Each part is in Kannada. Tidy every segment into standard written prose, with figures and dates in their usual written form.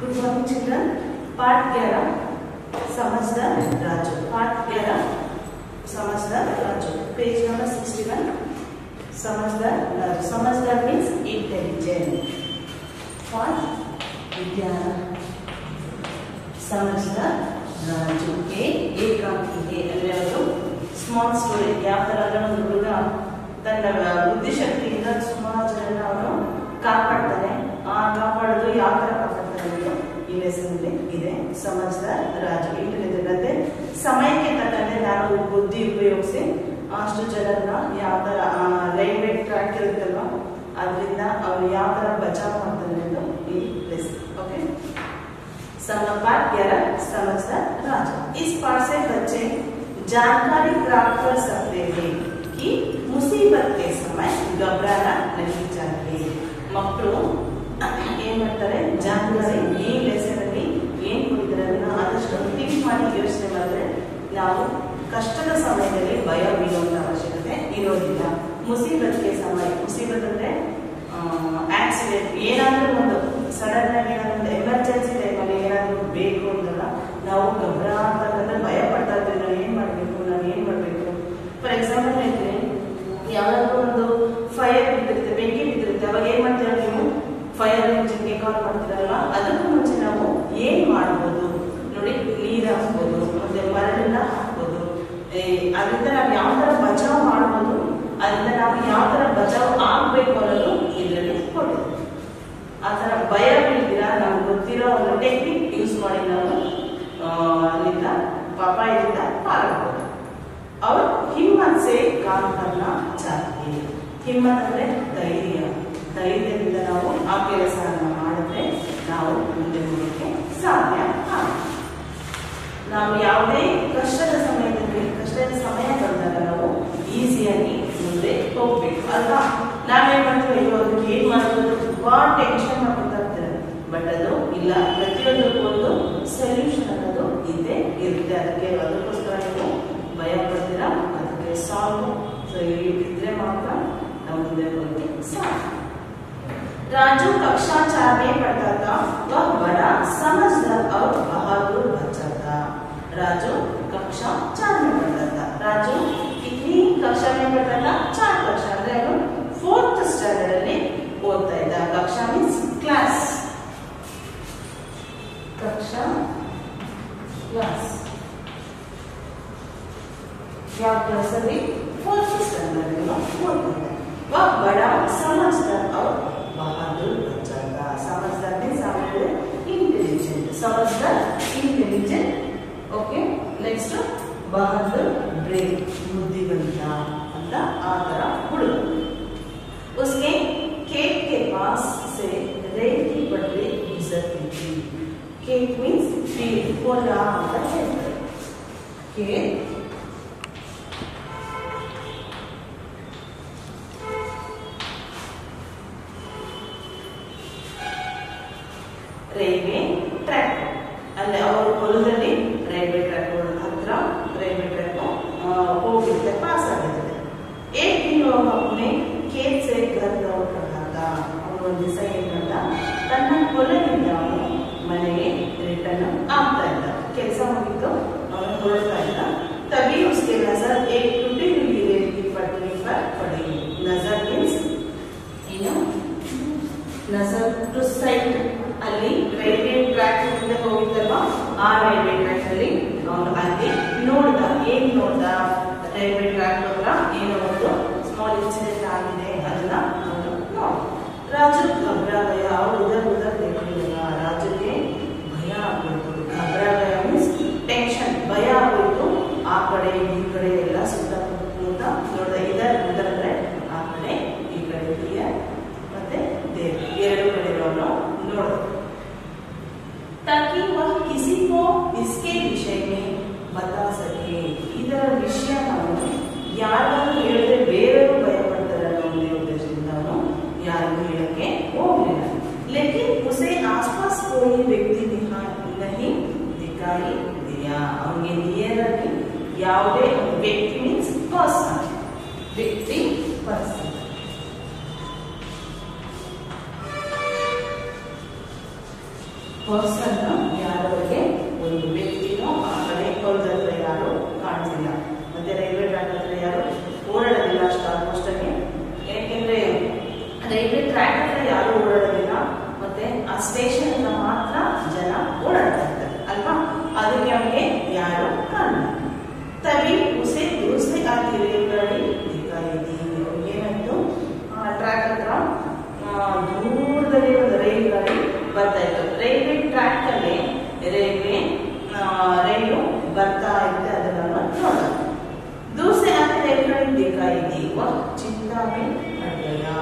Good morning children. पार्ट 11 समझदार राजू। पार्ट 11 समझदार राजू, पेज नंबर 61। समझदार राजू, समझदार मीन्स इंटेलिजेंट। पार्ट विज्ञान समझदार राजू के ಏಕಾಂಗಿಗೆ ಅಂದ್ರೆ ಅವರು ಸ್ಮಾಲ್ ಸ್ಟೋರಿ ಯಾವ ತರ ಅಂದ್ರೆ ಒಂದು ಹುಡುಗ ತನ್ನ ಬುದ್ಧಿಶಕ್ತಿಯಿಂದ ಸುಮಾರು ಜನ ಅವನು ಕಾಪಾಡ್ತಾನೆ. ಆ ಕಾಪಾಡೋದು ಯಾವ ತರ ಕಾಪಾಡ್ತಾನೆ ಅಂತ ಈ ಲೆಸನ್ ಇದೆ. ಸಮझदार ರಾಜು ಇಂಟೆಲಿಜೆಂಟ್ ಅಂದ್ರೆ ಸಮಯಕ್ಕೆ ತಕ್ಕಂತೆ ನಾವು ಬುದ್ಧಿ ಉಪಯೋಗಿಸಿ ಅಷ್ಟು ಜನರನ್ನ ಯಾವ ತರ ರೈಲ್ವೆ ಟ್ರ್ಯಾಕ್ ಇರುತ್ತಲ್ವಾ ಅದರಿಂದ ಅವ್ರು ಯಾವ ತರ ಬಚಾವ್ ಮಾಡ್ತಾರೆ ಅಂತ ಈ ಲೆಸನ್. ಓಕೆ, पार्ट 11 समझदार राजू। इस पाठ से बच्चे जानकारी प्राप्त कर सकते हैं कि मुसीबत के समय घबराना नहीं चाहिए। मಕ್ಕಳು ಏನ್ ಮಾಡ್ತಾರೆ, ಜಾಣಕಾರಿ ಈ ಲೆಸನ್ ಅಲ್ಲಿ ಏನ್ ಕೊಟ್ಟಿದ್ದಾರೆ ಅದನ್ನ ಆದಷ್ಟು ಥಿಂಕ್ ಮಾಡಿ ಯೋಚನೆ ಮಾಡಿದ್ರೆ ನಾವು ಕಷ್ಟದ ಸಮಯದಲ್ಲಿ ಭಯ ಬೀಳುವಂತ ಅವಶ್ಯಕತೆ ಇರೋದಿಲ್ಲ. ಮುಸೀಬತ್ಗೆ ಸಮಯ, ಮುಸೀಬತ್ ಅಂದ್ರೆ ಆಕ್ಸಿಡೆಂಟ್, ಏನಾದ್ರೂ ಒಂದು ಸಡನ್ ಆಗಿ ಏನಾದ್ರು ಎಮರ್ಜೆನ್ಸಿ ಟೈಮಲ್ಲಿ ಏನಾದ್ರು ಬೇಕು ಅಂತಲ್ಲ ನಾವು ಗಭರಾಂತಕ್ಕಂಥ ಭಯ ಪಡ್ತಾ ಇದ್ರೆ ನಾನು ಏನ್ ಮಾಡ್ಬೇಕು. ಫಾರ್ ಎಕ್ಸಾಂಪಲ್ ಹೇಳ್ತೀನಿ, ಯಾವ್ದಾದ್ರು ಒಂದು ಫೈರ್ ಬಿದ್ದಿರುತ್ತೆ, ಬೆಂಕಿ ಬಿದ್ದಿರುತ್ತೆ, ಅವಾಗ ಏನ್ ಮಾಡ್ತೀರಾ ನೀವು? ಫೈರ್ ಇಂಜಿನ್ಗೆ ಕಾಲ್ ಮಾಡ್ತೀರಲ್ವಾ? ಅದಕ್ಕೂ ಮುಂಚೆ ನಾವು ಏನ್ ಮಾಡ್ಬೋದು ನೋಡಿ, ನೀರ್ ಹಾಕ್ಬೋದು, ಮತ್ತೆ ಮರಳನ್ನ ಹಾಕ್ಬೋದು. ಅದರಿಂದ ನಾವು ಯಾವ ತರ ಬಚಾವ್ ಮಾಡ್ಬೋದು, ಅದರಿಂದ ನಾವು ಯಾವ ತರ ಬಚಾವ್ ಆಗ್ಬೇಕು ಅನ್ನೋದು ಇದರಲ್ಲಿ ಕೊಟ್ಟಿದೆ. ಆ ತರ ಭಯ ಬೀಳ್ತೀರಾ, ನಮ್ಗೆ ಗೊತ್ತಿರೋ ಒಂದು ಟೆಕ್ನಿಕ್ ಯೂಸ್ ಮಾಡಿ ನಾವು ಅಲ್ಲಿಂದ ಪಾಪಾಯದಿಂದ ಪಾರಾಗ್ಬೋದು. और हिम्मत से काम करना चाहिए। ಹಿಮ್ಮತ್ ಅಂದ್ರೆ ಧೈರ್ಯ, ಧೈರ್ಯದಿಂದ ನಾವು ಆ ಕೆಲಸವನ್ನು ಮಾಡಿದ್ರೆ ನಾವು ಮುಂದೆ ಹೋಗಲಿಕ್ಕೆ ಸಾಧ್ಯ ಆಗುತ್ತೆ. ನಾವು ಯಾವುದೇ ಕಷ್ಟದ ಸಮಯ ಬಂದಾಗ ನಾವು ಈಸಿಯಾಗಿ ಮುಂದೆ ಹೋಗ್ಬೇಕು ಅಲ್ವಾ? ನಾವೇನ್ ಮಾಡ್ತೀವಿ, ಅಯ್ಯೋ ಅದಕ್ಕೆ ಏನ್ ಮಾಡೋದು ತುಂಬಾ ಟೆನ್ಷನ್ ಮಾಡ್ತಾ ಇರ್ತಾರೆ. ಬಟ್ ಅದು ಇಲ್ಲ, ಪ್ರತಿಯೊಂದಕ್ಕೂ ಒಂದು ಸೊಲ್ಯೂಷನ್ ಅನ್ನೋದು ಇದ್ದೇ ಇರುತ್ತೆ. ಅದಕ್ಕೋಸ್ಕರ ನೀವು ಭಯ ಪಡ್ತೀರಾ, ಅದಕ್ಕೆ ಸಾಲ್ವ್ ಇದ್ರೆ ಮಾತ್ರ ನಾವು ಮುಂದೆ ಹೋಗಲಿಕ್ಕೆ ಸಾಧ್ಯ. राजू कक्षा 4 में पढ़ता था। वह बड़ा समझदार और बहादुर बच्चा था। राजू कक्षा 4 में पढ़ता था। राजू कितनी कक्षा में पढ़ता था? 4 कक्षा, ಅಂದ್ರೆ ಅವನು 4th ಸ್ಟ್ಯಾಂಡರ್ಡ್ ಅಲ್ಲಿ ಓದ್ತಾ ಇದ್ದ. ಕक्षा ಮೀನ್ಸ್ ಕ್ಲಾಸ್, कक्षा क्लास क्या क्लास अभी 4th स्टैंडर्ड में ओद्ता है। वह बड़ा समझदार और बहादुर बच्चा था। समझदार मीन्स इंटेलिजेंट, समझदार इंटेलिजेंट। ओके, नेक्स्ट बहादुर ब्रेव, बुद्धिವಂತ ಅಂತ ಆ ತರ ಹುಡುಗ. उसके खेत के पास से रेल की पटरी गुजरती थी। खेत मीन्स फील्ड, ಹೊಲ ಅಂತ ಹೇಳ್ತಾರೆ. खेत ರೈಲ್ವೆ ಟ್ರ್ಯಾಕ್, ಅಂದ್ರೆ ಅವರು ಹೊಲದಲ್ಲಿ ರೈಲ್ವೆ ಟ್ರ್ಯಾಕ್ ಹತ್ರ ರೈಲ್ವೆ ಟ್ರ್ಯಾಕ್ ಹೋಗಿರುತ್ತೆ, ಪಾಸ್ ಆಗಿರುತ್ತೆ. एक दिन वो अपने खेत से घर लौट रहा था। ಅವನು ಒಂದು ದಿವಸ ಏನ್ ಮಾಡ್ದ, ತನ್ನ ಹೊಲದಿಂದ ಅವನು ಮನೆಗೆ ರಿಟರ್ನ್ ಆಗ್ತಾ ಇದ್ದ. ಕೆಲಸ ಮುಗಿದು ಅವನು ಹೊರಡ್ತಾ ಇದ್ದ. तभी उसके नजर एक टूटी हुई रेल की पटरी पर पड़ी। नजर मीन्स ಏನು, नजर टू साइट, ಅಲ್ಲಿ ರೈಲ್ವೆ ಟ್ರ್ಯಾಕ್ ಮುಂದೆ ಹೋಗಿದ್ದಲ್ವಾ, ಆ ರೈಲ್ವೆ ಟ್ರ್ಯಾಕ್ ಅಲ್ಲಿ ಅವನು ಅಲ್ಲಿ ನೋಡ್ದ. ಏನ್ ನೋಡ್ದ? ರೈಲ್ವೆ ಟ್ರ್ಯಾಕ್ ಹತ್ರ ಏನೋ ಒಂದು ಸ್ಮಾಲ್ ಇನ್ಸಿಡೆಂಟ್ ಆಗಿದೆ, ಅದನ್ನ ಅವನು ನೋಡ್ದ. ರಾಜು घबरा गया और उधर उधर देखने लगा। ರಾಜುಗೆ ಭಯ ಆಗ್ಬಿಡ್ತು. घबरा गया ಮೀನ್ಸ್ ಟೆನ್ಷನ್, ಭಯ ಆಗ್ಬಿಟ್ಟು ಆ ಕಡೆ ಈ ಕಡೆ ಎಲ್ಲ ಸುತ್ತ ನೋಡ್ದ. ಇದರ್ ಉದರ್ ಅಂದ್ರೆ ಆ ಕಡೆ ಈ ಕಡೆ ಕ್ಲಿಯರ್ ಮತ್ತೆ ದೇವ್ ಎರಡು ಕಡೆ ಅವನು ನೋಡ್ದ. ताकि वह किसी को इसके विषय में बता सके। ಇದರ ವಿಷಯ ನಾವು ಯಾರಿಗಾದ್ರೂ ಹೇಳಿದ್ರೆ ಬೇರೆಯವರು ಭಯ ಪಡ್ತಾರೆ ಅನ್ನೋ ಒಂದು ಉದ್ದೇಶದಿಂದ ಅವನು ಯಾರಿಗೂ ಹೇಳಕ್ಕೆ ಹೋಗಲಿಲ್ಲ. लेकिन उसे आसपास कोई व्यक्ति नहीं दिखाई दिया। ಅವನಿಗೆ ನಿಯರ್ ಆಗಿ ಯಾವುದೇ ವ್ಯಕ್ತಿ ಮೀನ್ಸ್ ಪರ್ಸನ್, ವ್ಯಕ್ತಿ ಪರ್ಸನ್. ಪರ್ಸನ್ ಯಾರವರಿಗೆ ಒಂದು ವ್ಯಕ್ತಿನೋ ಆ ಕಡೆ ಹೊಲದತ್ರ ಯಾರು ಕಾಣಿಸಿಲ್ಲ. ಮತ್ತೆ ರೈಲ್ವೆ ಟ್ರ್ಯಾಕ್ ಹತ್ರ ಯಾರು ಓಡಾಡೋದಿಲ್ಲ ಅಷ್ಟು ಆಲ್ಮೋಸ್ಟ್ ಆಗಿ. ಯಾಕೆಂದ್ರೆ ರೈಲ್ವೆ ಟ್ರ್ಯಾಕ್ ಹತ್ರ ಯಾರು ಓಡಾಡೋದಿಲ್ಲ, ಮತ್ತೆ ಆ ಸ್ಟೇಷನ್ ಹತ್ರ ಮಾತ್ರ ಜನ ಓಡಾಡ್ತಾ ಇರ್ತಾರೆ ಅಲ್ವಾ. ಅದಕ್ಕೆ ಅವನಿಗೆ ಯಾರು ಕಾಣಲ್ಲ. ತವಿ ಉಸೆ ದೂಸೆ ಆಗಿ ರೇಲ್ಗಾಡಿ ದಿಕ್ಕಾಯಿತಿ. ಏನಾಯ್ತು, ಟ್ರ್ಯಾಕ್ ಹತ್ರ ದೂರದಲ್ಲಿ ಒಂದು ರೈಲ್ ಗಾಡಿ ಬರ್ತಾ ಇತ್ತು. ರೈಲ್ವೆ ಟ್ರ್ಯಾಕ್ ಅಲ್ಲಿ ರೈಲು ಬರ್ತಾ ಇರುತ್ತೆ, ಅದನ್ನ ನೋಡ. दूसरे आते रेलगाड़ी दिखाई दी, वह चिंता में पड़ गया.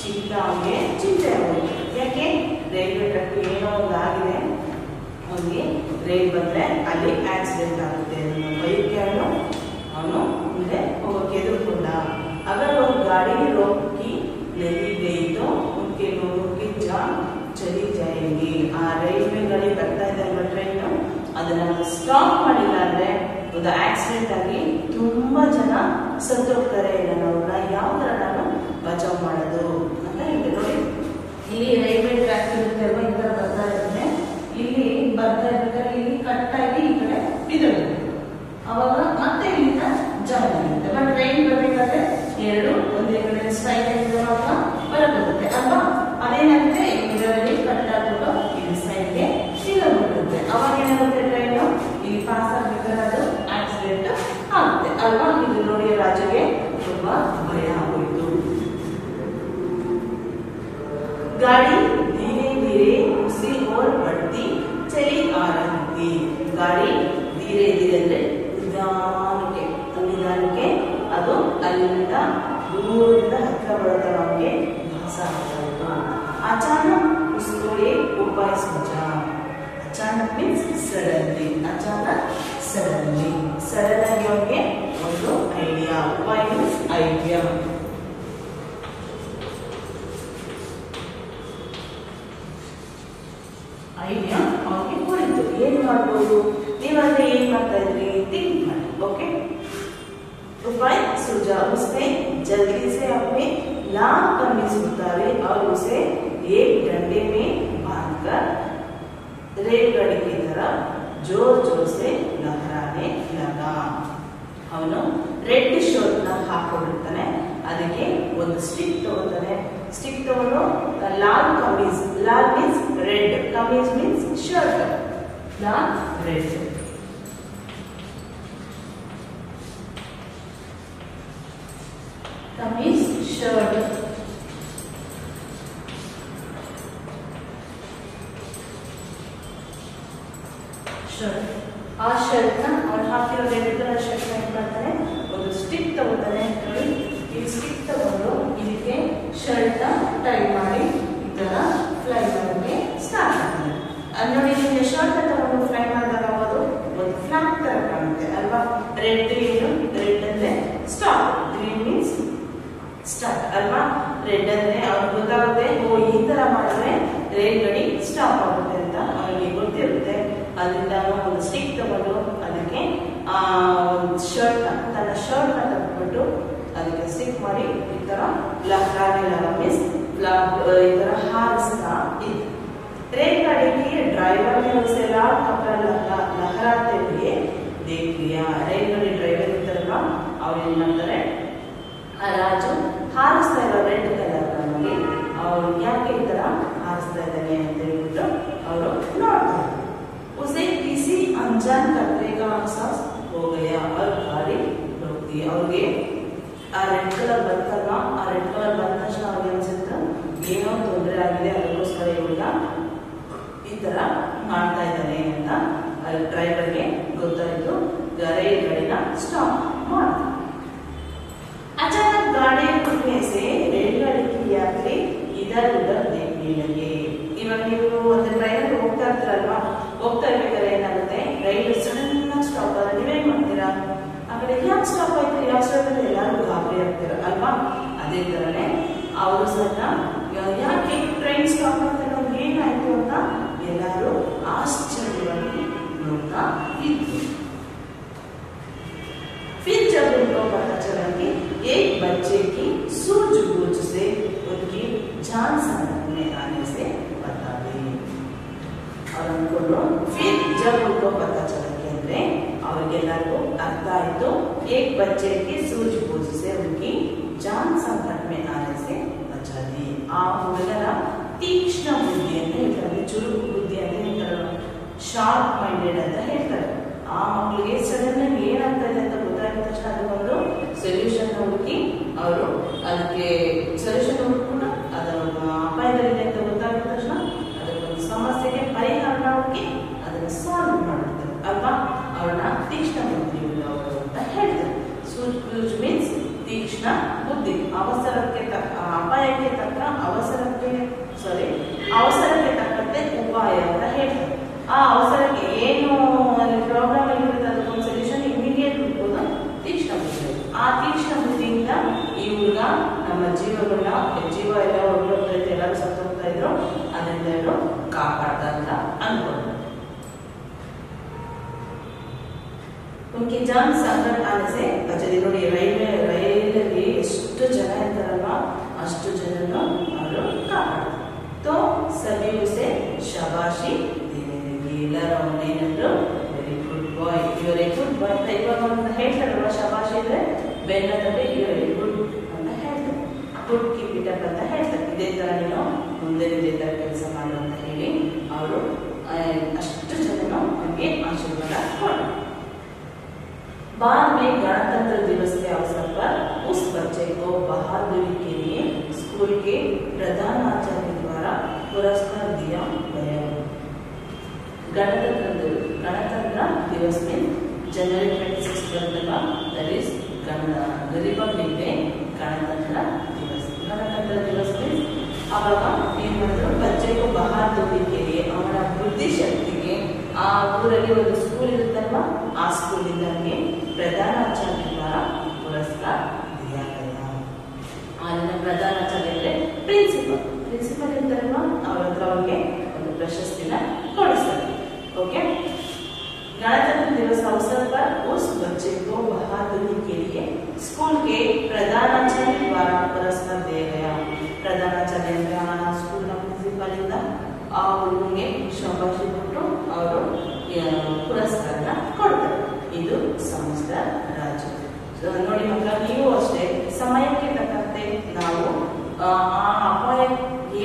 चिंता में चिंತೆ ಆಗೋಯ್ತು. ಯಾಕೆ ರೈಲ್ವೆ ಟ್ರ್ಯಾಕ್ ಏನೋ ಒಂದು ಆಗಿದೆ, ಅವನಿಗೆ ರೈಲ್ ಬಂದ್ರೆ ಅಲ್ಲಿ ಆಕ್ಸಿಡೆಂಟ್ ಆಗುತ್ತೆ ಅನ್ನೋ ಭಯಕ್ಕೆ ಅವನು ಮುಂದೆ ಹೋಗಕ್ಕೆ ಎದುರ್ಕೊಂಡ. अगर वो गाड़ी रोक की नहीं गई तो उनके लोगों की जान चली जाएगी. ಆ ರೈಲ್ವೆ ಗಾಡಿ ಬರ್ತಾ ಇದೆ ಅಲ್ವಾ ಟ್ರೈನ್, ಅದನ್ನ ಸ್ಟಾಪ್ ಮಾಡಿಲ್ಲ ಅಂದ್ರೆ ಒಂದು ಆಕ್ಸಿಡೆಂಟ್ ಆಗಿ ತುಂಬಾ ಜನ ಸತ್ತೋಗ್ತಾರೆ. ಅವ್ರನ್ನ ಯಾವ ತರ ನಾನು ಬಚಾವ್ ಮಾಡೋದು ಅಂತ ಹೇಳಿ ನೋಡಿ. ಇಲ್ಲಿ ರೈಲ್ವೆ ಟ್ರ್ಯಾಕ್ ಇರುತ್ತೆ ಅಲ್ವಾ, ಈ ತರ ಬರ್ತಾ ಇರುತ್ತೆ. ಇಲ್ಲಿ ಬರ್ತಾ ಇರ್ಬೇಕಾದ್ರೆ ಇಲ್ಲಿ ಕಟ್ ಆಗಿ ಈ ಕಡೆ ಬಿದ್ದೋಗುತ್ತೆ. ಅವಾಗ ಮತ್ತೆ ಇಲ್ಲಿಂದ ಜಾಯಿನ್ ಆಗುತ್ತೆ. ಬಟ್ ಟ್ರೈನ್ ಬರ್ಬೇಕಾದ್ರೆ ಎರಡು ಒಂದೇ ಕಡೆ ಸ್ಟ್ರೈಟ್ ಆಗಿರುವಾಗ ಬರಬರುತ್ತೆ ಅಲ್ವಾ. ಅದೇನಾಗುತ್ತೆ, ಇದರಲ್ಲಿ ಕಟ್ ಆಗ್ಬಿಟ್ಟು ಇಲ್ಲಿ ಸೈಡ್ಗೆ ಸಿಗೋಗ್ಬಿಡುತ್ತೆ. ಅವಾಗ ಏನಾಗುತ್ತೆ, ಟ್ರೈನ್ ಇಲ್ಲಿ ಪಾಸ್ ಆಗ್ಬೇಕಾದ್ರೆ ಅದು ಆಕ್ಸಿಡೆಂಟ್ ಆಗುತ್ತೆ ಅಲ್ವಾ. ಇದು ನೋಡಿ ರಾಜುಗೆ ತುಂಬಾ ಭಯ ಆಗೋಯ್ತು. ಗಾಡಿ धीरे धीरे उसी ओर बढ़ती चली आ रही थी. ಗಾಡಿ धीरे धीरे ಅಂದ್ರೆ ನಿಧಾನಕ್ಕೆ ಅದು ಅಲ್ಲಿಂದ ದೂರದಿಂದ ಹತ್ರ ಬರುತ್ತೆ. ನಮಗೆ ಭಾಸ ಆಗ್ತಾ ಇತ್ತು. ಅಚಾನಕ್ उसको एक उपाय सूझा. अचानक मीन्स सडनली. अचानक सडनली, सडन ಆಗಿ ಅವನಿಗೆ ಒಂದು ಐಡಿಯಾ. ಉಪಾಯ ಮೀನ್ಸ್ ಐಡಿಯಾ. ಐಡಿಯಾ ಅವನಿಗೆ ಕೊಡಿತು. ಏನ್ ಮಾಡ್ಬೋದು, ನೀವಾದ್ರೆ ಏನ್ ಮಾಡ್ತಾ ಇದ್ರಿ, ಥಿಂಕ್ ಮಾಡಿ. ಓಕೆ, उपाय सूझा. उसने जल्दी से अपने लाल कमीज उतारे और उसे एक डंडे में बांधकर रेलगाड़ी की तरफ जोर जोर से लहराने लगा. ಅವನು ರೆಡ್ ಶರ್ಟ್ ನ ಹಾಕೊಂಡಿರ್ತಾನೆ, ಅದಕ್ಕೆ ಒಂದು ಸ್ಟಿಕ್ ತಗೋತಾನೆ. ಸ್ಟಿಕ್ ತಗೊಂಡು Lal kameez, Lal means red, kameez means shirt, Lal red. Kameez shirt, shirt. ಆ ಶರ್ಟ್ ನ ಅವ್ರು ಹಾಕಿರೋ ರೆಡ್ ಕಲರ್ ಶರ್ಟ್ ನ ಏನ್ ಮಾಡ್ತಾನೆ, ಒಂದು ಸ್ಟಿಕ್ ತಗೋತಾನೆ. ನೋಡಿ, ಈ ಸ್ಟಿಕ್ ತಗೊಂಡು ಇದಕ್ಕೆ ಶರ್ಟ್ ನ ಟೈ ಮಾಡಿ ಈ ತರ ಫ್ಲೈ ಮಾಡೋಕೆ ಸ್ಟಾರ್ಟ್ ಮಾಡ್ತಾನೆ. ಅದು ನೋಡಿ, ನಿಮಗೆ ಶರ್ಟ್ ತಗೊಂಡು ಫ್ಲೈ ಮಾಡಿದಾಗ ಅದು ಒಂದು ಫ್ಲಾಗ್ ತರ ಕಾಣುತ್ತೆ ಅಲ್ವಾ. ರೆಡ್ ಏನು, ರೆಡ್ ಅಂದ್ರೆ ಸ್ಟಾಪ್, ಗ್ರೀನ್ ಮೀನ್ಸ್ ಸ್ಟಾರ್ಟ್ ಅಲ್ವಾ. ರೆಡ್ ಅಂದ್ರೆ ಅವ್ರಿಗೆ ಗೊತ್ತಾಗುತ್ತೆ, ಓ ಈ ತರ ಮಾಡಿದ್ರೆ ರೈಲ್ ಗಾಡಿ ಸ್ಟಾಪ್ ಆಗುತ್ತೆ ಅಂತ ಅವನಿಗೆ ಗೊತ್ತಿರುತ್ತೆ. ಅದರಿಂದ ಒಂದು ಸ್ಟಿಕ್ ತಗೊಂಡು ಅದಕ್ಕೆ ಒಂದು ಶರ್ಟ್ ತನ್ನ ಶರ್ಟ್ ನ ತಗೊಂಡ್ಬಿಟ್ಟು ಅದಕ್ಕೆ ಸ್ಟಿಕ್ ಮಾಡಿ ಈ ತರ ಲಹರಾನೆ ಮೀನ್ಸ್ ಈ ತರ ಹಾರಿಸ್ತಾ ಇತ್ತು. रेलगाड़ी के ड्राइवर ने उसे लाल कपड़ा लहराते हुए देख लिया. रेलगाड़ी ड्राइवर ಇರ್ತಾರಲ್ಲ, ಅವ್ರು ಏನ್ ಮಾಡ್ತಾರೆ, ಆ ರಾಜು ಹಾರಿಸ್ತಾ ಇರೋ ರೆಡ್ ಕಲರ್ ನಮಗೆ ಅವ್ರು ಯಾಕೆ ಈ ತರ ಹಾರಿಸ್ತಾ ಇದ್ದಾನೆ ಅಂತ ಹೇಳ್ಬಿಟ್ಟು ಅವರು ನೋಡ್ತಾರೆ. उसे किसी अनजान खतरे का एहसास हो गया और गाड़ी रोक दी. ಅವ್ರಿಗೆ ಆ ರೆಡ್ ಕಲರ್ ಬಂತಲ್ಲ, ಆ ರೆಡ್ ಕಲರ್ ಬಂದ ತಕ್ಷಣ ಅವ್ರಿಗೆ ಅನ್ಸುತ್ತೆ ಏನೋ ತೊಂದರೆ ಆಗಿದೆ, ಅದಕ್ಕೋಸ್ಕರ ಇವಾಗ ಈ ತರ ಮಾಡ್ತಾ ಇದ್ದಾನೆ ಅಂತ ಡ್ರೈವರ್ಗೆ ಗೊತ್ತಾಯ್ತು. ರೈಲ್ ಗಾಡಿನ ಸ್ಟಾಪ್ ಮಾಡ್ತಾರೆ. अचानक गाड़ी रुकने से रेलगाड़ी की यात्री इधर उधर देखने लगे. ಇವಾಗ ನೀವು ಒಂದು ಟ್ರೈನ್ ಹೋಗ್ತಾ ಇರ್ತೀರಲ್ವಾ, ಹೋಗ್ತಾ ಇರ್ಬೇಕಾದ್ರೆ ಏನಾಗುತ್ತೆ, ರೈಲು ಸಡನ್ ಆಗಿ ಸ್ಟಾಪ್ ಆದ್ರೆ ನೀವೇನ್ ಮಾಡ್ತೀರಾ, ಆ ಕಡೆ ಯಾಕೆ ಸ್ಟಾಪ್ ಆಯ್ತು, ಯಾವ ಸ್ಟಾಪ್ ಆಯ್ತು, ಎಲ್ಲರೂ ಗಾಬರಿ ಆಗ್ತೀರ ಅಲ್ವಾ. ಅದೇ ತರನೇ ಅವರು ಸಹ ಯಾಕೆ ಟ್ರೈನ್ ಸ್ಟಾಪ್ ಆಯ್ತು, ನಮ್ಗೆ ಏನಾಯ್ತು ಅಂತ ಎಲ್ಲರೂ ಆಶ್ಚರ್ಯವಾಗಿ ನೋಡ್ತಾ ಇದ್ರು. फिर जब उनको पता चला कि एक बच्चे की सूझबूझ से उनकी जान संकट में आने से बता गई. ಅಂದ್ಕೊಂಡ್ರು. फिर जब उनको पता चला कि ಅವ್ರಿಗೆಲ್ಲರಿಗೂ ಅರ್ಥ ಆಯ್ತು एक बच्चे की सूझबूझ से उनकी जान संकट में आने से बचा दी. ಆ ಹುಡುಗರ ತೀಕ್ಷ್ಣ ಬುದ್ಧಿ ಅಂತ ಹೇಳ್ತಾರೆ, ಚುರುಕು ಬುದ್ಧಿ ಅಂತ ಹೇಳ್ತಾರೆ, ಶಾರ್ಪ್ ಮೈಂಡೆಡ್ ಅಂತ ಹೇಳ್ತಾರೆ. ಆ ಮಕ್ಕಳಿಗೆ ಸಡನ್ ಆಗಿ ಏನಾಗ್ತಾ ಇದೆ ಅಂತ ಗೊತ್ತಾಗಿದ ತಕ್ಷಣ ಅದಕ್ಕೊಂದು ಸೊಲ್ಯೂಷನ್ ಹುಡುಕಿ ಅವರು ಅದಕ್ಕೆ ಸೊಲ್ಯೂಷನ್ ಹುಡುಕೊಂಡು ಅದರ ಅಪಾಯದಲ್ಲಿದೆ ಅಂತ ಗೊತ್ತಾಗಿದ ತಕ್ಷಣ ಅದಕ್ಕೊಂದು ಸಮಸ್ಯೆಗೆ ಪರಿಹಾರ ಹುಡುಕಿ ಅದನ್ನು ಸಾಲ್ವ್ ಮಾಡ್ತಾರೆ ಅಲ್ವಾ. ಅವ್ರನ್ನ ತೀಕ್ಷ್ಣ ಬುದ್ಧಿ ಉಳ್ಳವರು ಅಂತ ಹೇಳ್ತಾರೆ. ಸೂಜ್ ಮೀನ್ಸ್ ತೀಕ್ಷ್ಣ ಬುದ್ಧಿ. ಅವಸರಕ್ಕೆ ತಕ್ಕ ಅಪಾಯಕ್ಕೆ ತಕ್ಕ ಅವಸರಕ್ಕೆ ತಕ್ಕಂತೆ ಉಪಾಯ ಅಂತ ಹೇಳ್ತಾರೆ. ಆ ಅವಸರಕ್ಕೆ ಏನು ಅಲ್ಲಿ ಪ್ರಾಬ್ಲಮ್ ಇರುತ್ತೆ ಅದಕ್ಕೊಂದು ಸೊಲ್ಯೂಷನ್ ಇಮಿಡಿಯೇಟ್ ಹುಡುಕೋದು ತೀಕ್ಷ್ಣ ಬುದ್ಧಿ. ಆ ತೀಕ್ಷ್ಣ ಬುದ್ಧಿಯಿಂದ ಈ ಹುಡುಗ ನಮ್ಮ ಜೀವ ಎಲ್ಲ ಹೋಗ್ತಾ ಇತ್ತು, ಎಲ್ಲರೂ ಸತ್ತು ಹೋಗ್ತಾ ಇದ್ರು, ಅದರಿಂದ ಅವರು ಕಾಪಾಡ್ದ ಅಂತ ಅನ್ಕೊಂಡು उनकी जान संकट आने से बचदी. ನೋಡಿ ರೈಲಲ್ಲಿ ಎಷ್ಟು ಜನ ಇರ್ತಾರಲ್ವಾ ಅಷ್ಟು ಜನನು ಅವರು ಕಾಪಾಡ್ತಾರೆ. तो सभी उसे शाबाशी देने लगे. ಎಲ್ಲರೂ ಅವನೇನಂದ್ರು very good boy, you are a good boy ಅಂತ ಇವಾಗ ಅಂತ ಹೇಳ್ತಾರಲ್ವಾ. ಶಾಬಾಶಿ ಅಂದ್ರೆ ಬೆನ್ನ ತಟ್ಟೆ ಯು ಆರ್ ಎ ಗುಡ್ ಅಂತ ಹೇಳ್ತಾರೆ. ಗುಡ್ ಕೀಪ್ ಇಟ್ ಅಪ್ ಅಂತ ಹೇಳ್ತಾರೆ. ಇದೇ ತರ ನೀನು ಮುಂದೆ ಇದೇ ತರ ಕೆಲಸ ಮಾಡು ಅಂತ ಹೇಳಿ ಅವರು ಅಷ್ಟು ಜನನು ಅವನಿಗೆ ಆಶೀರ್ವಾದ ಕೊಟ್ಟರು. बाद में गणतंत्र दिवस के अवसर पर उस बच्चे को बहादुरी के लिए स्कूल के प्रधानाचार्य द्वारा पुरस्कार दिया गया. गणतंत्र दिवस में जनवरी 26 का दैट इज रिपब्लिक डे. गणतंत्र दिवस में ಅವಾಗ ಏನ್ ಮಾಡಿದ್ರು, ಬಚ್ಚೆ को बहादुरी के लिए ಅವರ ಬುದ್ಧಿಶಕ್ತಿಗೆ ಆ ಊರಲ್ಲಿ ಒಂದು ಸ್ಕೂಲ್ ಇರುತ್ತಲ್ವಾ ಆ ಸ್ಕೂಲ್ ಇಂದಾಗಿ ಪ್ರಧಾನಾಚಾರ್ಯ ದ್ವಾರ ಪುರಸ್ಕಾರ ದಿಯಾ ಗಯಾ. ಅಲ್ಲಿನ ಪ್ರಧಾನಾಚಾರ್ಯ ಅಂದ್ರೆ ಪ್ರಿನ್ಸಿಪಲ್ ಇರ್ತಾರಲ್ವಾ ಅವ್ರ ಹತ್ರ ಅವ್ರಿಗೆ ಒಂದು ಪ್ರಶಸ್ತಿನ ಕೊಡಿಸ್ತಾರೆ. ಓಕೆ. गणतंत्र दिवस अवसर पर उस बच्चे को बहादुरी के लिए स्कूल के प्रधानाचार्य द्वारा पुरस्कार दिया गया. प्रधानाचार्य ಅಂದ್ರೆ ಆ ಸ್ಕೂಲ್ ನ ಪ್ರಿನ್ಸಿಪಲ್ ಇಂದ ಆ ಹುಡುಗನಿಗೆ ಶಾಬಾಷಿ ಕೊಟ್ಟು ಅವರು ಪುರಸ್ಕಾರನ ಕೊಡ್ತಾರೆ. ಇದು ಸಮಸ್ತ ರಾಜು. ನೋಡಿ ಮಕ್ಕಳ, ನೀವು ಅಷ್ಟೇ ಸಮಯಕ್ಕೆ ತಕ್ಕಂತೆ ನಾವು ಆ ಅಪಾಯ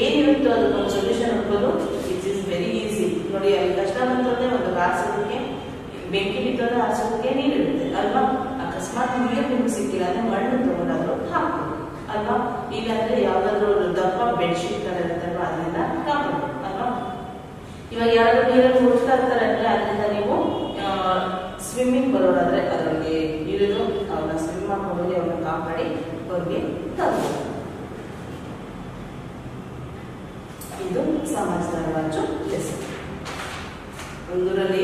ಏನಿರುತ್ತೋ ಅದಕ್ಕೊಂದು ಸೊಲ್ಯೂಷನ್ ಹುಡುಕೋದು ಇಟ್ ಇಸ್ ವೆರಿ ಈಸಿ. ನೋಡಿ ಅಲ್ಲಿ ಕಷ್ಟ ಬಂತಂದ್ರೆ ಒಂದು ಆರಿಸೋದಕ್ಕೆ ಬೆಂಕಿ ಬಿತ್ತೋದ್ರೆ ಆರಿಸೋದಕ್ಕೆ ನೀರಿರುತ್ತೆ ಅಲ್ವಾ. ಅಕಸ್ಮಾತ್ ನೀರು ನಿಮ್ಗೆ ಸಿಕ್ಕಿಲ್ಲ ಅಂದ್ರೆ ಮಣ್ಣು ತಗೊಂಡಾದ್ರು ಹಾಕ್ಬೋದು ಅಲ್ವಾ. ಇಲ್ಲಾಂದ್ರೆ ಯಾವ್ದಾದ್ರು ದಪ್ಪ ಬೆಡ್ಶೀಟ್ ತರ ಇರುತ್ತಲ್ವಾ ಅದರಿಂದ ಕಾಪಾಡ್ಬೋದು ಅಲ್ವಾ. ಇವಾಗ ಯಾರಾದ್ರೂ ನೀರಲ್ಲಿ ಹುಡುಕ್ತಾ ಇರ್ತಾರೆ ಅಂದ್ರೆ ಅದರಿಂದ ನೀವು ಸ್ವಿಮ್ಮಿಂಗ್ ಬರೋದಾದ್ರೆ ಅದರಲ್ಲಿ ಇಳಿದು ಅವ್ರನ್ನ ಸ್ವಿಮ್ ಮಾಡ್ಕೊಂಡು ಹೋಗಿ ಅವ್ರನ್ನ ಕಾಪಾಡಿ ಅವ್ರಿಗೆ ತರ್ಬೋದು. ಇದು ಸಮಜ್ದಾರ್ ರಾಜು ಹೆಸರು. ಒಂದೂರಲ್ಲಿ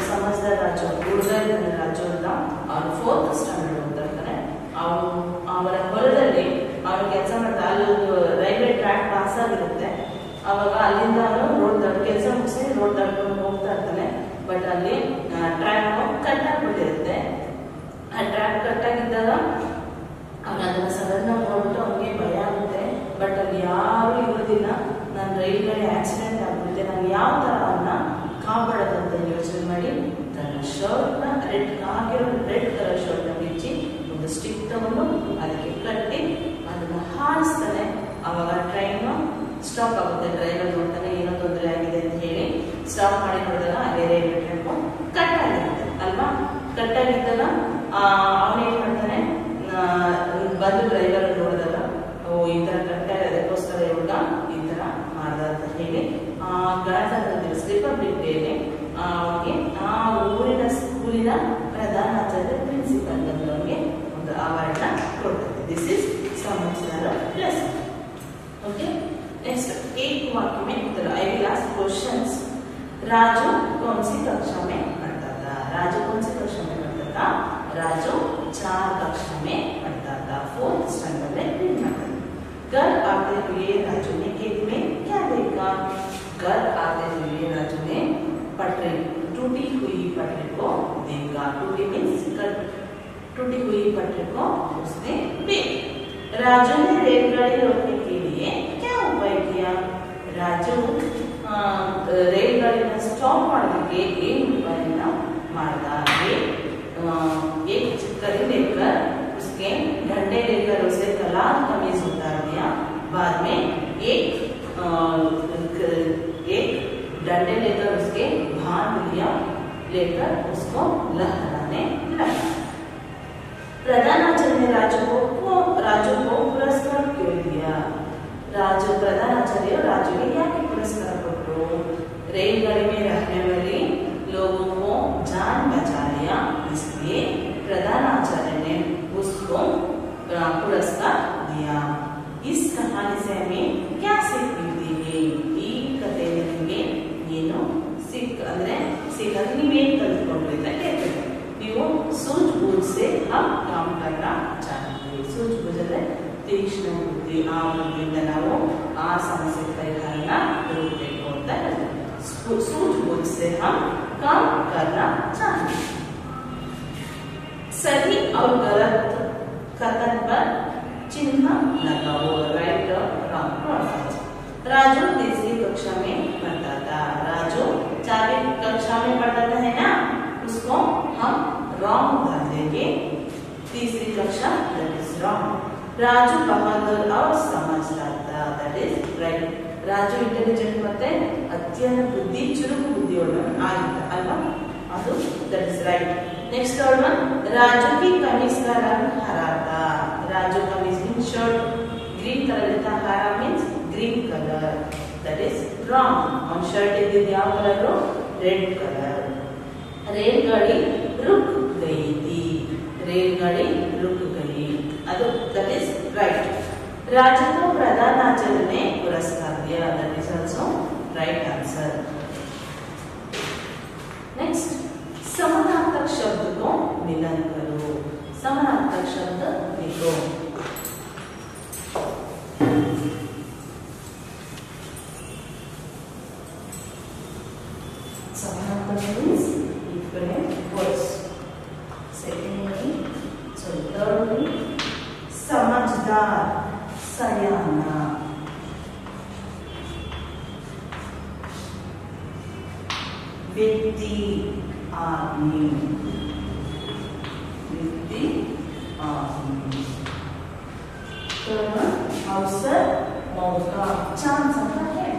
ಸಮಜ್ದಾರ್ ರಾಜು ಹುಡುಗ ಇದ್ದಾನೆ, ರಾಜು ಅಂತ. ಅವನು 4th ಸ್ಟ್ಯಾಂಡರ್ಡ್ ಓದ್ತಾ ಇರ್ತಾನೆ. ಅವರ ಹೊಲದಲ್ಲಿ ಅವನು ಕೆಲಸ ಮಾಡ್ತಾ ಅಲ್ಲಿ ಒಂದು ರೈಲ್ವೆ ಟ್ರ್ಯಾಕ್ ಪಾಸ್ ಆಗಿರುತ್ತೆ. ಅವಾಗ ಅಲ್ಲಿಂದ ಅವನು ಕೆಲಸ ಮುಗಿಸಿ ರೋಡ್ ದಾಟ್ಕೊಂಡು ಹೋಗ್ತಾ ಇರ್ತಾನೆ. ಬಟ್ ಅಲ್ಲಿ ಟ್ರ್ಯಾಕ್ ಕಟ್ ಆಗ್ಬಿಟ್ಟಿರುತ್ತೆ. ಆ ಟ್ರ್ಯಾಕ್ ಕಟ್ ಆಗಿದ್ದಾಗ ಅವನು ಅದನ್ನ ಸಡನ್ ಆಗಿ ನೋಡ್ಬಿಟ್ಟು ಅವನಿಗೆ ಭಯ ಆಗುತ್ತೆ. ಬಟ್ ಅಲ್ಲಿ ಯಾರು ಇರೋದಿಲ್ಲ. ನನ್ನ ರೈಲ್ ಗಾಡಿ ಆಕ್ಸಿಡೆಂಟ್ ಆಗ್ಬಿಡುತ್ತೆ, ನಾನು ಯಾವ ತರ ಅವನ್ನ ಕಾಪಾಡೋದು ಅಂತ ಯೋಚನೆ ಮಾಡಿ ತನ್ನ ಶರ್ಟ್ನ ರೆಡ್ ಕಲರ್ ಶರ್ಟ್ ನ ಬಿಚ್ಚಿ ಒಂದು ಸ್ಟಿಕ್ ತಗೊಂಡು ಅದಕ್ಕೆ ಕಟ್ಟಿ ಅದನ್ನ ಹಾರಿಸ್ತಾನೆ. ಅವಾಗ ಟ್ರೈನ್ ಸ್ಟಾಪ್ ಆಗುತ್ತೆ. ಡ್ರೈವರ್ ನೋಡ್ತಾನೆ ಏನೋ ತೊಂದರೆ ಆಗಿದೆ ಅಂತ ಹೇಳಿ ಸ್ಟಾಪ್ ಮಾಡಿ ನೋಡಿದಾಗ ಅದೇ ರೈಲ್ವೆ ಟ್ರ್ಯಾಕ್ ಕಟ್ ಆಗಿರುತ್ತೆ ಅಲ್ವಾ. ಕಟ್ ಆಗಿದ್ದಾಗ ಅವನೇನ್ ಮಾಡ್ತಾನೆ, ಬಂದು ಡ್ರೈವರ್ ನೋಡಿದಾಗ ಓ ಈ ತರ ಕಟ್ ಆಗಿದೆ, ಅದಕ್ಕೋಸ್ಕರ ಇವಾಗ ಈ ತರ ಮಾಡ್ದ ಅಂತ ಹೇಳಿ ಗಣತಂತ್ರ ದಿವಸ ರಿಪಬ್ಲಿಕ್ ಡೇಗೆ ಅವನಿಗೆ ಆ ಊರಿನ ಸ್ಕೂಲಿನ ಪ್ರಧಾನಾಚಾರ್ಯ ಪ್ರಿನ್ಸಿಪಲ್ ಅವನಿಗೆ ಒಂದು ಅವಾರ್ಡ್ನ ಕೊಡ್ತಾರೆ. This is Samajhdar lesson. Okay. Next एक वाक्य में उत्तर. I will ask questions. Raju कौन सी कक्षा में पढ़ता था? राजू कौन सी कक्षा में पढ़ता था? राजू 4 कक्षा में पढ़ता था. 4th स्टैंडर्ड में पढ़ता था. घर आते हुए राजू ने खेत में क्या देखा? घर आते हुए राजू ने पटरी, टूटी हुई पटरी को देखा. टूटी मीन्स कट. टूटी हुई पटरी को उसने देखा. राजू ने रेलगाड़ी रोकने के लिए क्या उपाय किया? राजू रेलगाड़ी ಸ್ಟಾಪ್ ಮಾಡೋದಕ್ಕೆ ಏನು ಉಪಾಯನ ಮಾಡ್ದ? एक करी लेकर उसके डंडे लेकर उसे कलार कमीज उतार दिया। बाद में एक डंडे लेकर उसके बांध लिया, लेकर उसको लहराने लगा। प्रधानाचार्य ने राजू को पुरस्कार क्यों दिया? प्रधानाचार्य राजू ने क्या पुरस्कार ಕೊಟ್ಟರು? रेलगाड़ी में रहने वाले लोगों को जान बचा लिया, इसलिए प्रधानाचार्य ने उसको पुरस्कार दिया। इस कहानी से हमें क्या सीख मिलती है? ಈ ಕಥೆಯಲ್ಲಿ ನಿಮಗೆ ಏನು ಅಂದ್ರೆ ಸಿಕ್ಕಲ್ಲಿ ನೀವೇನು ಕಲಿತ್ಕೊಂಡ್ರಿ ಅಂತ ಹೇಳ್ತೀವಿ. ನೀವು सूझबूझ से हम काम करना चाहिए। सूझबूझ ಅಂದ್ರೆ ತೀಕ್ಷ್ಣ ಬುದ್ಧಿ, ಆ ಬುದ್ಧಿಯಿಂದ ನಾವು ಆ ಸಮಸ್ಯೆ ಪರಿಹಾರನ ಹುಡುಕಬೇಕು ಅಂತ ಹೇಳ್ತೀವಿ। सूझबूझ से हम काम करना चाहिए। सही और गलत कथन पर चिन्ह लगाओ, राइट और रॉन्ग। राजू तीसरी कक्षा में पढ़ता था। राजू 4वीं कक्षा में पढ़ता था, है ना? उसको हम रॉन्ग डाल देंगे। तीसरी कक्षा दैट इज रॉन्ग। राजू बहादुर और समझदार था, that is right. Raju intelligent ಮತ್ತೆ ಅತ್ಯಂತ ಬುದ್ಧಿ ಚುರುಕು ಬುದ್ಧಿಯುಳ್ಳ ಆಗಿದ್ದ ಅಲ್ವಾ? ಅದು that is right. Next third one, Raju की कमीज का रंग हरा था। राजू कमीज मीन्स शर्ट ग्रीन कलर था, हरा means green colour, that is wrong. और शर्ट इद्दिದ್ದು ಯಾವ ಕಲರ್? Red colour. रेलगाड़ी रुक गई थी, रेलगाड़ी रुक गई, ಅದು दट इज राइट। राजू को प्रधानाचार्य ने पुरस्कार दिया, that is also right answer. Next, समानार्थक शब्द को मिलन करो। समानार्थक शब्द लिखो। समानार्थक means equivalent words. Secondly, thirdly, समझदार, सयाना, व्यक्ति, आदमी, व्यक्ति, आदमी। अवसर, मौका, चांस आता है।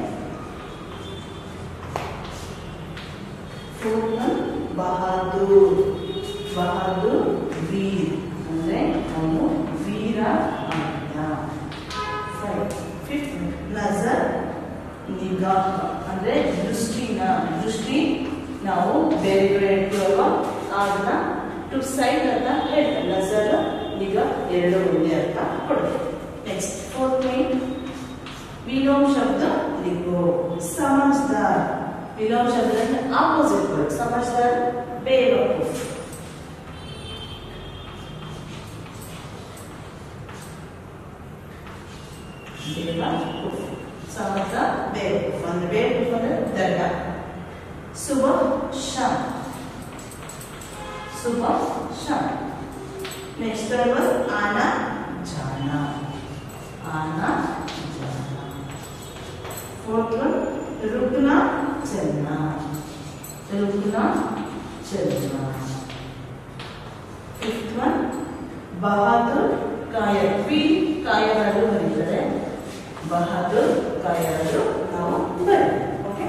बहादुर, बहादुर वीर ಅಂದ್ರೆ ಅವನು ವೀರ ಅಂತ। ಫಿಫ್ತ್, ನಜರ್, ನಿಗಾಹ್ ಅಂದ್ರೆ ದೃಷ್ಟಿ ನಾವು ಬೇರೆ ಬೇರೆ ಇಟ್ಕೊಳ್ಳುವ ಅದನ್ನ ಟು ಸೈಡ್ ಅಂತ ಹೇಳ್ತಾರೆ। ನಜರ್ ನಿಗಾಹ್ ಎರಡು ಒಂದೇ ಅರ್ಥ ಕೊಡುತ್ತೆ। ನೆಕ್ಸ್ಟ್ ಫೋರ್ತ್ ಪಾಯಿಂಟ್, ವಿಲೋಮ ಶಬ್ದ लिखो। समझदार, विलोम शब्द ऑपोजिट वर्ड। समझदार बेवकूफ, बेवकूफ, समझदार बेवकूफ ಅಂದ್ರೆ बेवकूफ ಅಂದ್ರೆ दड्ड। सुबह शाम, सुबह शाम। नेक्स्ट वर्ड, आना जाना, आना जाना। फोर्थ वन, रुकना चलना, रुकना चलना। फिफ्थ वन, बहादुर कायर, वीर ಕಾಯಗಳು ಬರೀತಾರೆ, ಬಹಾದೂರ್ ಕಾಯಗಳು ನಾವು ಬರೀ। ಓಕೆ,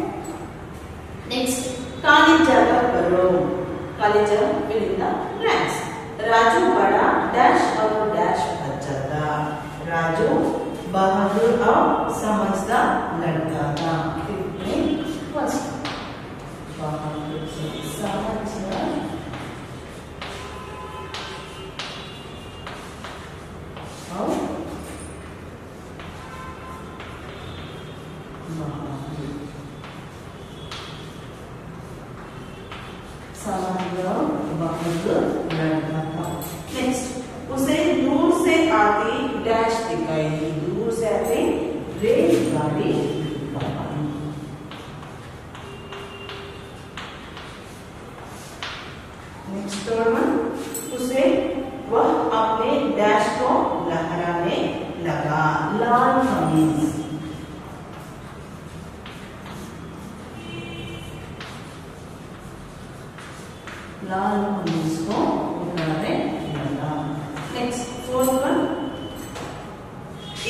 ನೆಕ್ಸ್ಟ್, ಖಾಲಿ ಜಾಗ ಬರೋ, ಖಾಲಿ ಜಾಗ ಫಿಲ್ ದ ಬ್ಲಾಂಕ್ಸ್। राजू बड़ा डैश और डैश बच्चा था। राजू बहादुर और समझदार लड़का था। फर्स्ट, बहादुर से समझदार और बहादुर, समझदार बहादुर लड़का था। नेक्स्ट, उसे दूर से आती डैश दिखाई, दूर से आती रेलगाड़ी दिखाई। नेक्स्ट वन, उसे वह अपने डैश को लहराने लगा, लाल कमीज। लाल पुलिस को उठाने लगा। नेक्स्ट फोर्थ वन,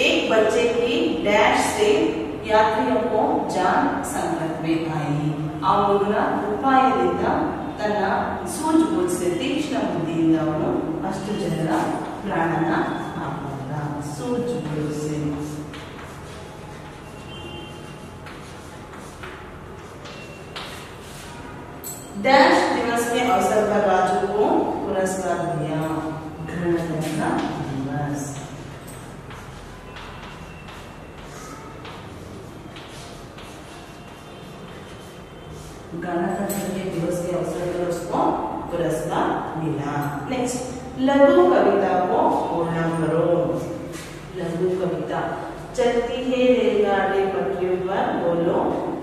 एक बच्चे की डैश से यात्रियों को जान संकट में आई। ಆ ಹುಡುಗನ ಉಪಾಯದಿಂದ ತನ್ನ ಸೂಜ್ಬೂಜ್ से ತೀಕ್ಷ್ಣ ಬುದ್ಧಿಯಿಂದ ಅವನು ಅಷ್ಟು ಜನರ ಪ್ರಾಣನ ಕಾಪಾಡ। ಸೂಜ್ಬೂಜ್ से डैश दिवस के अवसर पर राजू को पुरस्कार दिया। गणतंत्र दिवस, गणतंत्र के दिवस के अवसर पर उसको पुरस्कार मिला। नेक्स्ट, लघु कविता को पूर्ण करो। लघु कविता, चलती है रेलगाड़ी पटरियों पर, बोलो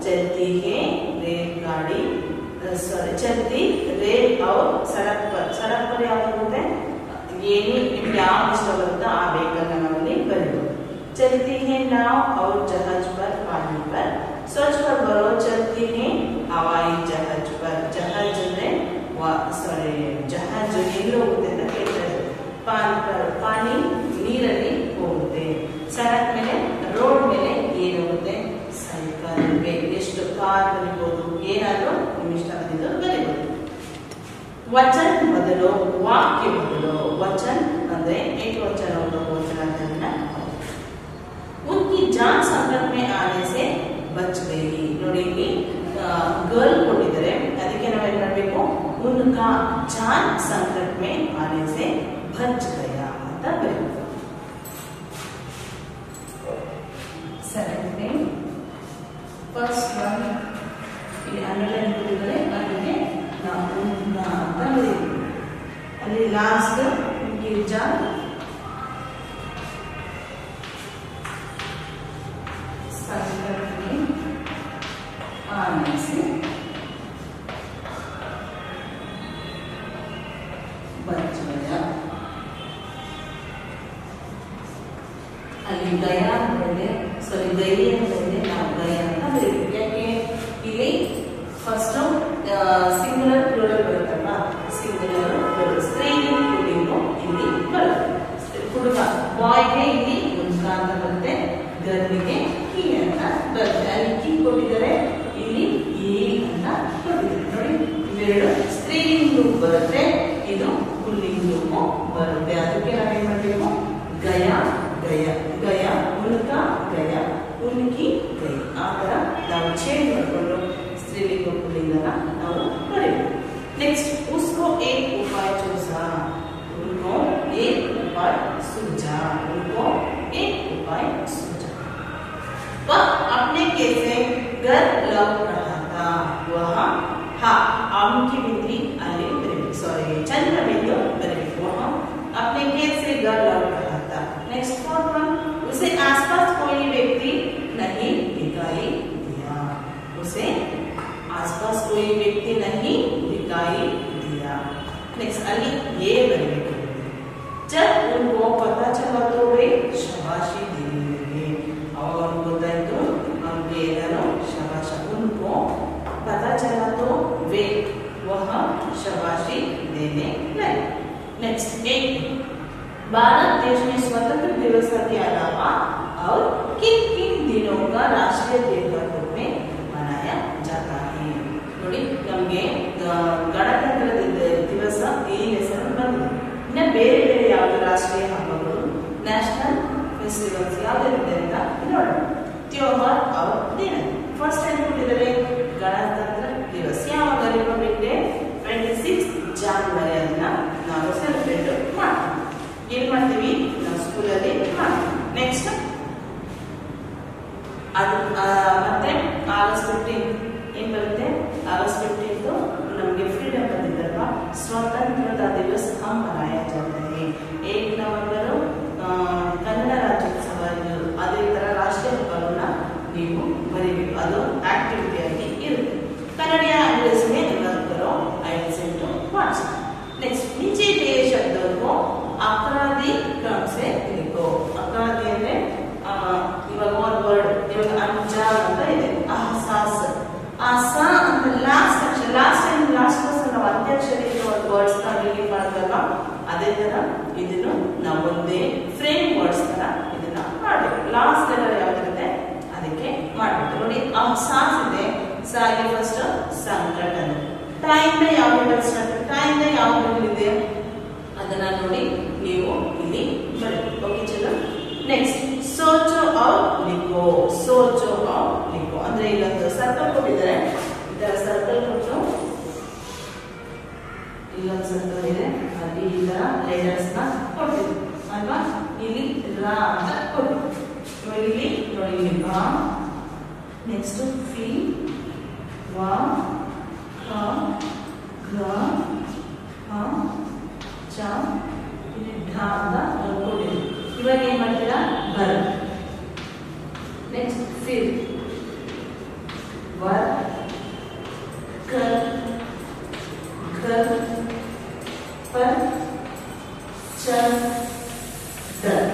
चलती है रेलगाड़ी, सॉरी चलती रेल और सड़क पर ಯಾವುದು ಬರುತ್ತೆ, ಏನು ನಿಮ್ಗೆ ಯಾವ ಇಷ್ಟ ಬರುತ್ತೋ ಆ ವೆಹಿಕಲ್ ನಾವಲ್ಲಿ ಬರೆಯೋದು। चलती है नाव और जहाज पर पानी पर, सोच पर बरो चलती है हवाई जहाज पर। जहाज ಅಂದ್ರೆ ಸಾರಿ ಜಹಾಜ್ ಎಲ್ಲಿ ಹೋಗುತ್ತೆ ಅಂತ ಕೇಳ್ತಾರೆ। ಪಾನಿ ನೀರಲ್ಲಿ ಹೋಗುತ್ತೆ। ಸಡಕ್ ಮೇಲೆ ರೋಡ್ ಮೇಲೆ ಏನು ಹೋಗುತ್ತೆ, ಸೈಕಲ್। ಎಷ್ಟು ಕಾರ್ ಬರೀಬಹುದು, ಏನಾದ್ರೂ ನಿಮ್ಗೆ ಇಷ್ಟ ಬಂದಿದ್ದು ಬರೀಬಹುದು। वचन बदलो, वाक्य बदलो। वचन ಅಂದ್ರೆ ಏಕವಚನ ಬಹುವಚನ ಅಂತ। उनकी जान संकट में आने से बच गई। ನೋಡಿ ಇಲ್ಲಿ ಗರ್ಲ್ ಕೊಟ್ಟಿದ್ದಾರೆ, ಅದಕ್ಕೆ ನಾವು ಏನು ಮಾಡಬೇಕು, उनका जान संकट में आने से बच गया ಅಂತ ಬರೆಯಬೇಕು। ಸರಿ, ಫಸ್ಟ್ ಒನ್ ಇಲ್ಲಿ ಅಂಡರ್ಲೈನ್ ಕೊಟ್ಟಿದ್ದಾರೆ, ಅದಕ್ಕೆ ನಾವು ಅಂತ ಬರೆಯಬೇಕು। ಅಲ್ಲಿ ಲಾಸ್ಟ್ ಗಿರಿಜಾ संकट में आने से बच गया। ಅಲ್ಲಿ ಗಯಾ ಅಂತಂದ್ರೆ ಸಾರಿ ಗೈ ಅಂತಂದ್ರೆ ನಾವು ಗಯಾ ಅಂತ ಬರೀತೀವಿ। ಯಾಕೆ ಇಲ್ಲಿ ಫಸ್ಟ್ ಸಿಂಗುಲರ್ ಪ್ಲೂರಲ್ ಬರುತ್ತಲ್ವಾ, ಸಿಂಗುಲರ್ ಪ್ಲೂರಲ್ ಸ್ತ್ರೀಲಿಂಗ ಪುಲ್ಲಿಂಗು ಇಲ್ಲಿ ಬರುತ್ತೆ। ಹುಡುಗ ಬಾಯ್ಗೆ ಇಲ್ಲಿ ಉನ್ಕ ಅಂತ ಬರುತ್ತೆ, ಗರ್ಲಿಗೆ ಕಿ ಅಂತ ಬರುತ್ತೆ। ಅಲ್ಲಿ ಕಿ ಕೊಟ್ಟಿದ್ದಾರೆ, ಇಲ್ಲಿ ಈ ಅಂತ ಕೊಟ್ಟಿದ್ದಾರೆ। ನೋಡಿ ಇವೆರಡು ಸ್ತ್ರೀಲಿಂಗು ಬರುತ್ತೆ, ಇದು ಪುಲ್ಲಿಂಗು ಬರುತ್ತೆ। ಅದಕ್ಕೆ ನಾವೇನ್ ಮಾಡಬೇಕು, ಗಯ ಗಯ ಗಯ, ಉನ್ಕ ಗಯ, ಉನ್ಕಿ ಗಯ, ಆ ತರ ನಾವು ಚೇಂಜ್ ಮಾಡಿಕೊಂಡು ಸ್ತ್ರೀಲಿಂಗ ಪುಲ್ಲಿಂಗನ ನಾವು ಬರೀಬೇಕು। नेक्स्ट, उसको एक उपाय सूझा। उनको एक उपाय सूझा। उनको एक उपाय सूझा। वह अपने कैसे घर लौट रहा था। वह हाँ आम की बिंदी अली सॉरी चंद्र बिंदु वह अपने कैसे घर लौट रहा था। नेक्स्ट फोर्थ वन, उसे आसपास कोई व्यक्ति नहीं दिखाई दिया। उसे आसपास कोई व्यक्ति नहीं दिखाई दिया। नेक्स्ट अली ये बनेगा, जब उनको पता चला तो वे शाबाशी देने। और ಗೊತ್ತಾಯ್ತು ಅವ್ರಿಗೆ ಏನೋ ಶಬಾಷ, उनको पता चला तो वे वह शाबाशी देने लगे। नेक्स्ट, एक भारत देश में स्वतंत्र दिवस के अलावा और किन किन दिनों का राष्ट्रीय त्योहार रूप में मनाया जाता है। ನೋಡಿ ನಮಗೆ ಗಣತಂತ್ರ ದಿವಸ ಈ ಹೆಸರು ಬಂದಿದೆ। ಇನ್ನು ಬೇರೆ ಬೇರೆ ಯಾವ ರಾಷ್ಟ್ರೀಯ ಹಬ್ಬಗಳು, ನ್ಯಾಷನಲ್ ಫೆಸ್ಟಿವಲ್ಸ್ ಯಾವ್ದಿರುತ್ತೆ ಅಂತ ನೋಡೋಣ। त्योहार और दिन, फर्स्ट टाइम ಕೊಟ್ಟಿದ್ದಾರೆ ಗಣತಂತ್ರ ದಿವಸ। ಯಾವಾಗ ರಿಪಬ್ಲಿಕ್ ಡೇ 26 ಜಾನ್ವರಿ ಅದನ್ನ ನಾವು ಸೆಲೆಬ್ರೇಟ್ ಮಾಡ್ತೀವಿ। ಏನ್ ಮಾಡ್ತೀವಿ, ನಾವು ಸ್ಕೂಲಲ್ಲಿ ಮಾಡ್ತೀವಿ। ನೆಕ್ಸ್ಟ್ ಅದು ಮತ್ತೆ ಆಗಸ್ಟ್ 15 ಏನ್ ಬರುತ್ತೆ, ಆಗಸ್ಟ್ 15 ನಮಗೆ ಫ್ರೀಡಮ್ ಬಂದಿದ್ದಲ್ವಾ, स्वतंत्रता दिवस हम मनाया जाता है। 1 नवंबर ಕನ್ನಡ ರಾಜ್ಯೋತ್ಸವ, ಅದೇ ತರ ರಾಷ್ಟ್ರೀಯ ಹಬ್ಬಗಳನ್ನ ನೀವು ಬರೀಬೇಕು, ಅದು ಆಕ್ಟಿವಿಟಿ ಆಗಿ ಇರುತ್ತೆ। कन्नड़ या अंग्रेजी में वर्क करो, I will send to WhatsApp. Next, नीचे दिए शब्दों को अपराधी क्रम से लिखो। अपराधी ಅಂದ್ರೆ ಇವಾಗ ಒಂದು ವರ್ಡ್, ಇವಾಗ ಅಂಜ ಅಂತ ಇದೆ, ಅಹಸಾಸ್, ಆಸ ಅಂತ ಲಾಸ್ಟ್ ಅಕ್ಷರ, ಲಾಸ್ಟ್ ಪರ್ಸನ್ ನಾವು ಅಂತ್ಯಾಕ್ಷರ ಇರೋ ಅದೇ ತರ ಇದನ್ನು ನಾವು ಒಂದೇ ಫ್ರೇಮ್ ವರ್ಡ್ಸ್ ತರ ಇದನ್ನ ಮಾಡಬೇಕು. ಲಾಸ್ಟ್ ಲೆಟರ್ ಯಾವ್ದಿರುತ್ತೆ ಅದಕ್ಕೆ ಮಾಡಬೇಕು. ನೋಡಿ ಆ ಸಾಸ್ ಇದೆ, ಸಾಗೆ ಫಸ್ಟ್ ಸಂಘಟನೆ. ಟೈಮ್ ಯಾವ ಲೆಟರ್ ಸ್ಟಾರ್ಟ್, ಟೈಮ್ ಯಾವ ಲೆಟರ್ ಇದೆ ಅದನ್ನ ನೋಡಿ ನೀವು ಇಲ್ಲಿ ಬರಬೇಕು. Okay children. ನೆಕ್ಸ್ಟ್ ಸೋಚೋ ಔರ್ ಲಿಖೋ. ಸೋಚೋ ಔರ್ ಲಿಖೋ ಅಂದ್ರೆ ಇಲ್ಲೊಂದು ಸರ್ಕಲ್ ಕೊಟ್ಟಿದ್ದಾರೆ. ಇದರ ಸರ್ಕಲ್ ಕೊಟ್ಟು ಇಲ್ಲೊಂದು ಸರ್ಕಲ್ ಇದೆ, ಅಲ್ಲಿ ಈ ತರ ಲೆಟರ್ಸ್ ನ ಕೊಟ್ಟಿದ್ರು ಅಲ್ವಾ. ಇಲ್ಲಿ ರಾ ಅಂತ ಕೊಟ್ಟು ಇಲ್ಲಿ ನೋಡಿ, ಇಲ್ಲಿ ಬಾ, ನೆಕ್ಸ್ಟ್ ಫಿ, ವಾ, ಕ, ಗ, ಹ, ಚ, ಇಲ್ಲಿ ಢ ಅಂತ ಕೊಟ್ಟಿದ್ರು. ಇವಾಗ ಏನ್ ಮಾಡ್ತೀರಾ ಬರ್. ನೆಕ್ಸ್ಟ್ ಫಿರ್, ವರ್, ಕರ್, ಘರ್, ಪರ್, ಚರ್, ಡರ್.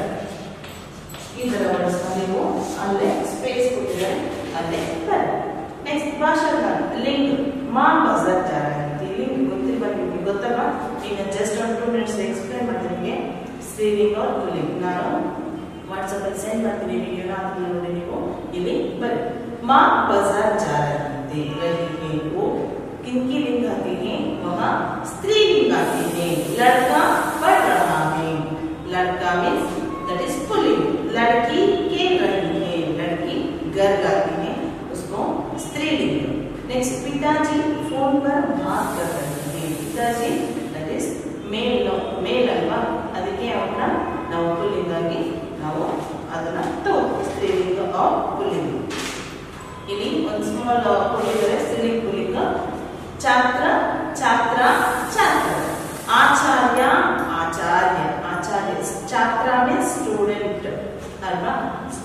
ಇದರ ವರ್ಡ್ಸ್ ನೀವು ಅಲ್ಲೇ ಸ್ಪೇಸ್ ಕೊಟ್ಟಿದ್ದಾರೆ, ಅಲ್ಲೇ ಬರ್. ನೆಕ್ಸ್ಟ್ ಭಾಷಾಂತರ ಲಿಂಗ್. ಮಾ ಬಜಾರ್ ಜಾರ ಲಿಂಗ್ ಗೊತ್ತಿಲ್ವಾ ನಿಮಗೆ? ಗೊತ್ತಲ್ವಾ? ಈಗ ಜಸ್ಟ್ ಒಂದು 2 minutes ಎಕ್ಸ್ಪ್ಲೈನ್ ಮಾಡ್ತೀನಿ ನಿಮಗೆ. ಸ್ತ್ರೀಲಿಂಗ और पुल्लिंग ನಾನು ವಾಟ್ಸ್ಆಪ್ ಅಲ್ಲಿ ಸೆಂಡ್ ಮಾಡ್ತೀನಿ ವಿಡಿಯೋನ, ಅದನ್ನ ನೋಡಿ ನೀವು ಇಲ್ಲಿ ಬನ್ನಿ. माँ बाजार जा रही है वो किनकी लिंग आती है? वहाँ स्त्रीलिंग आती है. लड़का पढ़ रहा है. लड़का मीन्स दैट इज पुल्लिंग. लड़की खेल रही है. लड़की घर जाती है, उसको स्त्रीलिंग. नेक्स्ट पिताजी फोन पर बात कर रहे हैं. पिताजी दैट इज ಮೇಲ್ ಅಲ್ವಾ, ಅದಕ್ಕೆ ಅವನ್ನ ನಾವು ಪುಲ್ಲಿಂಗ್ ಆಗಿ ನಾವು ಅದನ್ನ ತಗೋತೀವಿ. ಸ್ತ್ರೀಲಿಂಗ ಆರ್ ಪುಲ್ಲಿಂಗ. ಇಲ್ಲಿ ಒಂದು ಸ್ಮಾಲ್ ಕೊಟ್ಟಿದ್ದಾರೆ ಸ್ತ್ರೀಲಿಂಗ ಪುಲ್ಲಿಂಗ. ಛಾತ್ರ ಛಾತ್ರ ಛಾತ್ರ. ಆಚಾರ್ಯ ಆಚಾರ್ಯ ಆಚಾರ್ಯ. ಛಾತ್ರ ಮೀನ್ಸ್ ಸ್ಟೂಡೆಂಟ್ ಅಲ್ವಾ,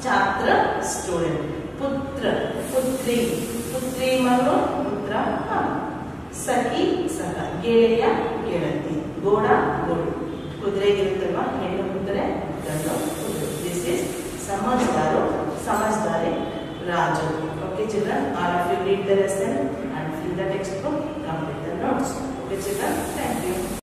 ಛಾತ್ರ ಸ್ಟೂಡೆಂಟ್. ಪುತ್ರ ಪುತ್ರಿ. ಪುತ್ರಿ ಮಗಳು, ಪುತ್ರ ಮಗ. ಸಖಿ ಸಖ. ಗೆಳೆಯ ಗೆಳತಿ. ಗೋಡ ಗೋಡು. ಕುದುರೆಗಿರುತ್ತಲ್ವಾ, ಹೆಣ್ಣು ಕುದುರೆ ಗಂಡು ಕುದುರೆ. ದಿಸ್ ಇಸ್ ಸಮಜ್ದಾರು ಸಮಜ್ದಾರಿ Raju. Okay children, all of you read the lesson and fill the textbook, complete the notes. Okay children, thank you.